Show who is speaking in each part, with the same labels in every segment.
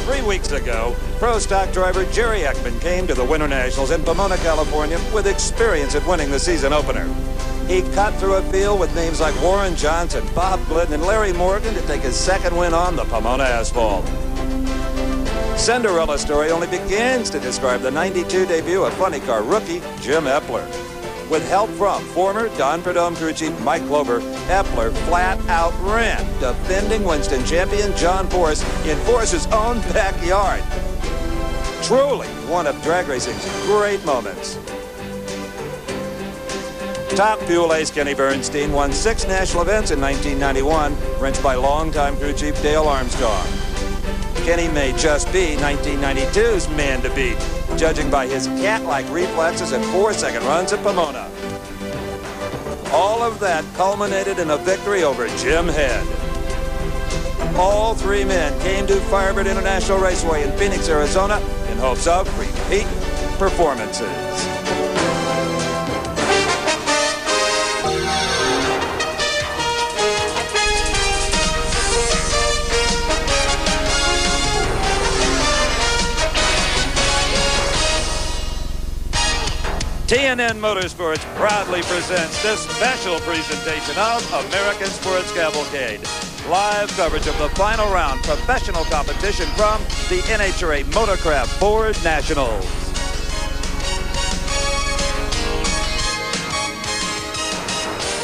Speaker 1: 3 weeks ago, pro stock driver Jerry Ekman came to the Winter Nationals in Pomona, California with experience at winning the season opener. He cut through a field with names like Warren Johnson, Bob Glidden, and Larry Morgan to take his second win on the Pomona asphalt. Cinderella story only begins to describe the '92 debut of funny car rookie Jim Epler. With help from former Don Prudhomme crew chief Mike Glover, Epler flat out ran defending Winston champion John Force in Force's own backyard. Truly one of drag racing's great moments. Top Fuel ace Kenny Bernstein won 6 national events in 1991, wrenched by longtime crew chief Dale Armstrong. Kenny may just be 1992's man to beat, judging by his cat-like reflexes and 4-second runs at Pomona. All of that culminated in a victory over Jim Head. All 3 men came to Firebird International Raceway in Phoenix, Arizona in hopes of repeat performances. TNN Motorsports proudly presents this special presentation of American Sports Cavalcade. Live coverage of the final round professional competition from the NHRA Motorcraft Ford Nationals.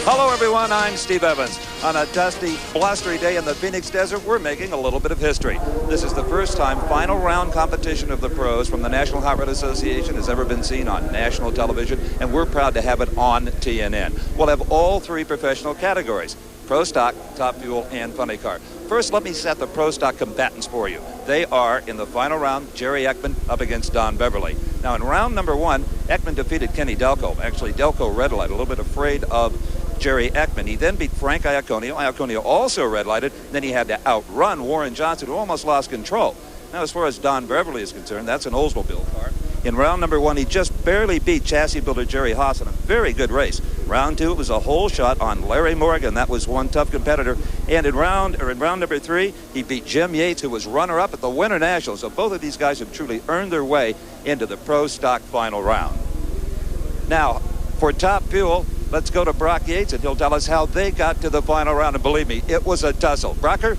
Speaker 1: Hello everyone, I'm Steve Evans. On a dusty, blustery day in the Phoenix Desert, we're making a little bit of history. This is the first time final round competition of the pros from the National Hot Rod Association has ever been seen on national television, and we're proud to have it on TNN. We'll have all 3 professional categories: Pro Stock, Top Fuel, and Funny Car. First, let me set the Pro Stock combatants for you. They are, in the final round, Jerry Ekman up against Don Beverly. Now, in round number 1, Ekman defeated Kenny Delco. Actually, Delco red light, a little bit afraid of Jerry Ekman. He then beat Frank Iaconio. Iaconio also red lighted. Then he had to outrun Warren Johnson, who almost lost control. Now, as far as Don Beverly is concerned, that's an Oldsmobile car. In round number 1, he just barely beat chassis builder Jerry Haas in a very good race. Round 2, it was a whole shot on Larry Morgan. That was one tough competitor. And in round number 3, he beat Jim Yates, who was runner-up at the Winter Nationals. So both of these guys have truly earned their way into the Pro Stock final round. Now, for Top Fuel, let's go to Brock Yates, and he'll tell us how they got to the final round. And believe me, it was a tussle. Brocker?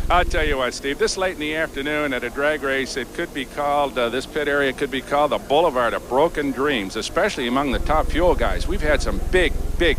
Speaker 2: I'll tell you what, Steve, this late in the afternoon at a drag race, it could be called, this pit area could be called the Boulevard of Broken Dreams, especially among the Top Fuel guys. We've had some big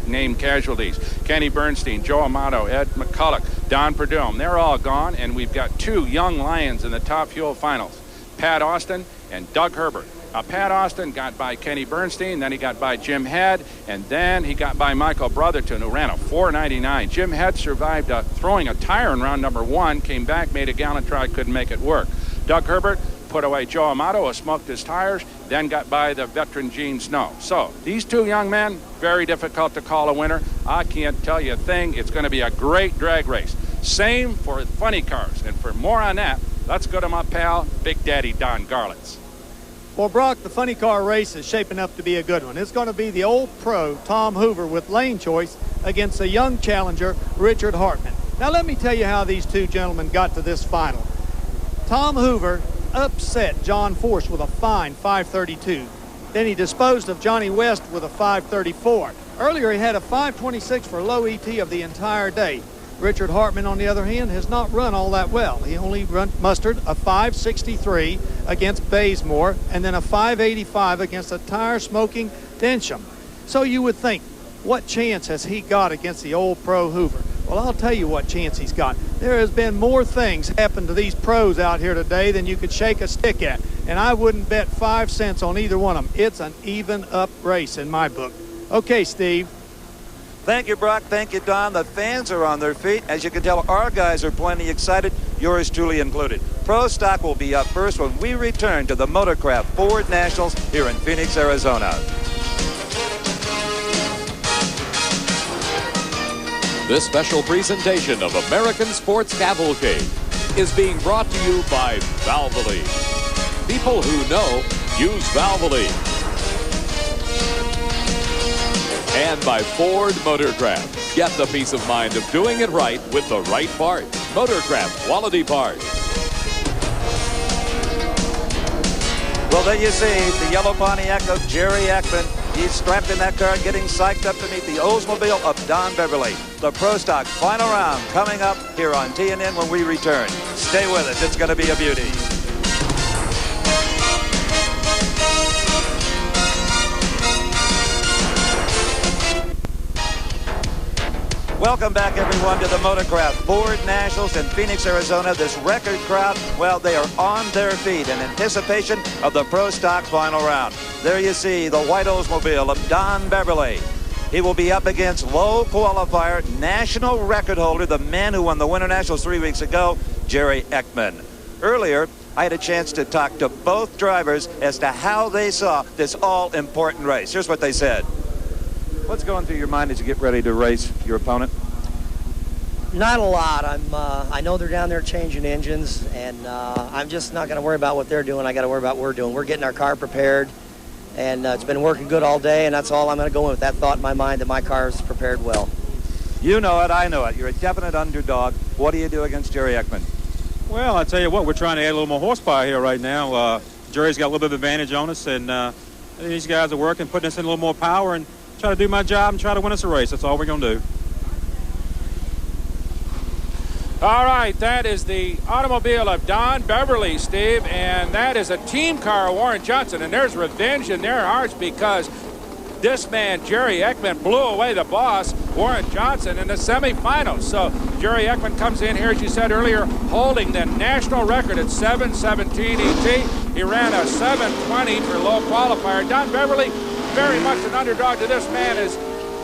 Speaker 2: name casualties. Kenny Bernstein, Joe Amato, Ed McCulloch, Don Prudhomme. They're all gone, and we've got 2 young lions in the Top Fuel finals, Pat Austin and Doug Herbert. Pat Austin got by Kenny Bernstein, then he got by Jim Head, and then he got by Michael Brotherton, who ran a 4.99. Jim Head survived throwing a tire in round number 1, came back, made a gallant try, couldn't make it work. Doug Herbert put away Joe Amato, who smoked his tires, then got by the veteran Gene Snow. So these 2 young men, very difficult to call a winner. I can't tell you a thing. It's going to be a great drag race. Same for funny cars. And for more on that, let's go to my pal, Big Daddy Don Garlitz.
Speaker 3: Well, Brock, the funny car race is shaping up to be a good one. It's going to be the old pro, Tom Hoover, with lane choice against the young challenger, Richard Hartman. Now, let me tell you how these 2 gentlemen got to this final. Tom Hoover upset John Force with a fine 532. Then he disposed of Johnny West with a 534. Earlier, he had a 526 for low ET of the entire day. Richard Hartman, on the other hand, has not run all that well. He only mustered a 563 against Bazemore and then a 585 against a tire-smoking Densham. So you would think, what chance has he got against the old pro Hoover? Well, I'll tell you what chance he's got. There has been more things happen to these pros out here today than you could shake a stick at, and I wouldn't bet 5 cents on either one of them. It's an even-up race in my book. Okay, Steve.
Speaker 1: Thank you, Brock. Thank you, Don. The fans are on their feet. As you can tell, our guys are plenty excited, yours truly included. Pro Stock will be up first when we return to the Motorcraft Ford Nationals here in Phoenix, Arizona.
Speaker 4: This special presentation of American Sports Cavalcade is being brought to you by Valvoline. People who know use Valvoline. And by Ford Motorcraft. Get the peace of mind of doing it right with the right parts. Motorcraft quality parts.
Speaker 1: Well, there you see the yellow Pontiac of Jerry Ekman. He's strapped in that car getting psyched up to meet the Oldsmobile of Don Beverly. The Pro Stock final round coming up here on TNN when we return. Stay with us. It's going to be a beauty. Welcome back, everyone, to the Motorcraft Ford Nationals in Phoenix, Arizona. This record crowd, well, they are on their feet in anticipation of the Pro Stock final round. There you see the white Oldsmobile of Don Beverly. He will be up against low qualifier national record holder, the man who won the Winter Nationals 3 weeks ago, Jerry Ekman. Earlier, I had a chance to talk to both drivers as to how they saw this all-important race. Here's what they said. What's going through your mind as you get ready to race your opponent?
Speaker 5: Not a lot. I know they're down there changing engines, and I'm just not going to worry about what they're doing. I got to worry about what we're doing. We're getting our car prepared, and it's been working good all day, and that's all I'm going to go in with, that thought in my mind that my car is prepared well.
Speaker 1: You know it, I know it. You're a definite underdog. What do you do against Jerry Ekman?
Speaker 6: Well, I tell you what, we're trying to add a little more horsepower here right now. Jerry's got a little bit of advantage on us, and these guys are working, putting us in a little more power, and try to do my job and try to win us a race. That's all we're going to do.
Speaker 2: All right, that is the automobile of Don Beverly, Steve, and that is a team car of Warren Johnson, and there's revenge in their hearts because this man, Jerry Ekman, blew away the boss, Warren Johnson, in the semifinals. So Jerry Ekman comes in here, as you said earlier, holding the national record at 7:17 ET. He ran a 7:20 for low qualifier. Don Beverly, very much an underdog to this man as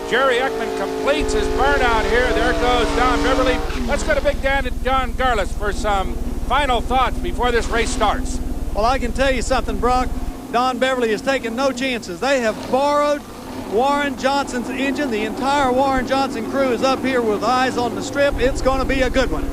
Speaker 2: Jerry Ekman completes his burnout here. There goes Don Beverly. Let's go to Big Dan and Don Garlis for some final thoughts before this race starts.
Speaker 3: Well, I can tell you something, Brock. Don Beverly has taken no chances. They have borrowed Warren Johnson's engine. The entire Warren Johnson crew is up here with eyes on the strip. It's going to be a good one.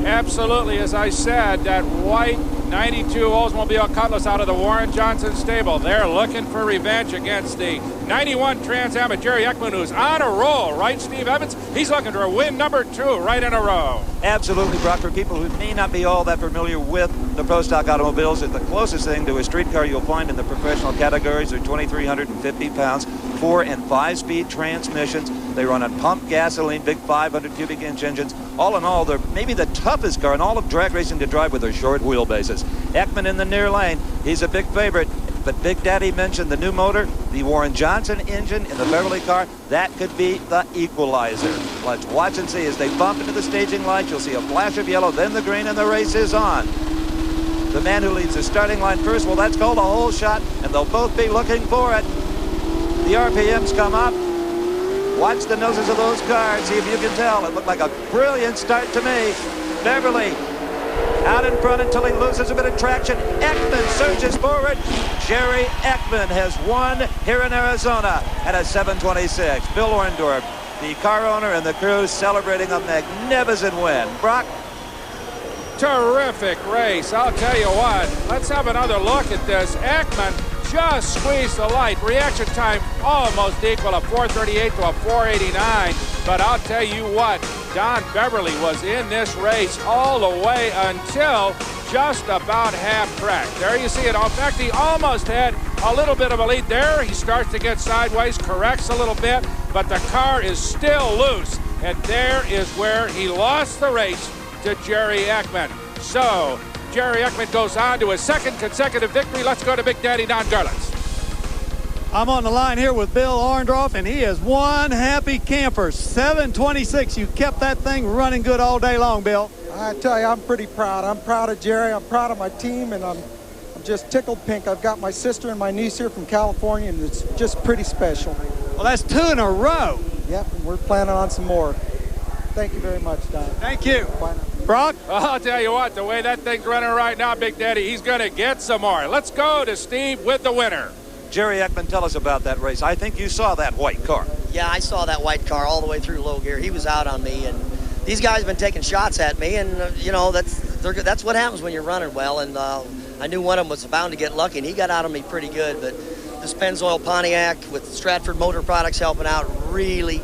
Speaker 2: Absolutely, as I said, that white 92 Oldsmobile Cutlass out of the Warren Johnson stable. They're looking for revenge against the 91 Trans Am of Jerry Ekman, who's on a roll, right, Steve Evans? He's looking for a win number 2 right in a row.
Speaker 1: Absolutely, Brock. For people who may not be all that familiar with the Pro Stock automobiles, it's the closest thing to a street car you'll find in the professional categories. They're 2,350 pounds, 4- and 5-speed transmissions. They run on pumped gasoline, big 500 cubic inch engines. All in all, they're maybe the toughest car in all of drag racing to drive with their short wheelbases. Ekman in the near lane, he's a big favorite. But Big Daddy mentioned the new motor, the Warren Johnson engine in the Beverly car. That could be the equalizer. Let's watch and see as they bump into the staging lights. You'll see a flash of yellow, then the green, and the race is on. The man who leads the starting line first, well, that's called a hole shot, and they'll both be looking for it. The RPMs come up. Watch the noses of those cars. See if you can tell. It looked like a brilliant start to me. Beverly out in front until he loses a bit of traction. Ekman surges forward. Jerry Ekman has won here in Arizona at a 7:26. Bill Orndorff, the car owner, and the crew celebrating a magnificent win. Brock?
Speaker 2: Terrific race. I'll tell you what. Let's have another look at this. Ekman just squeezed the light. Reaction time almost equal, a 4:38 to a 4:89. But I'll tell you what, Don Beverly was in this race all the way until just about half track. There you see it. In fact, he almost had a little bit of a lead there. He starts to get sideways, corrects a little bit, but the car is still loose. And there is where he lost the race to Jerry Ekman. So Jerry Ekman goes on to his second consecutive victory. Let's go to Big Daddy Don Garlis.
Speaker 3: I'm on the line here with Bill Orndorff, and he is one happy camper. 7:26. You kept that thing running good all day long, Bill.
Speaker 7: I tell you, I'm pretty proud. I'm proud of Jerry. I'm proud of my team, and I'm just tickled pink. I've got my sister and my niece here from California, and it's just pretty special.
Speaker 3: Well, that's 2 in a row.
Speaker 7: Yep, and we're planning on some more. Thank you very much, Don.
Speaker 3: Thank you.
Speaker 7: Bye now.
Speaker 3: Brock?
Speaker 2: I'll tell you what, the way that thing's running right now, Big Daddy, he's going to get some more. Let's go to Steve with the winner.
Speaker 1: Jerry Ekman, tell us about that race. I think you saw that white car.
Speaker 5: Yeah, I saw that white car all the way through low gear. He was out on me, and these guys have been taking shots at me, and you know, that's what happens when you're running well. And I knew one of them was bound to get lucky, and he got out on me pretty good. But this Pennzoil Pontiac with Stratford Motor Products helping out really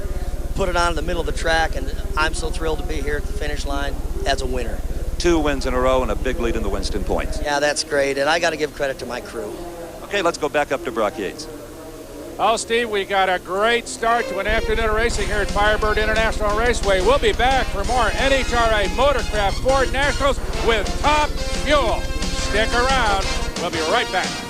Speaker 5: put it on in the middle of the track, and I'm so thrilled to be here at the finish line as a winner.
Speaker 1: 2 wins in a row and a big lead in the Winston points.
Speaker 5: Yeah, that's great, and I got to give credit to my crew.
Speaker 1: Okay, let's go back up to Brock Yates.
Speaker 2: Oh, Steve, we got a great start to an afternoon of racing here at Firebird International Raceway. We'll be back for more NHRA Motorcraft Ford Nationals with Top Fuel. Stick around. We'll be right back.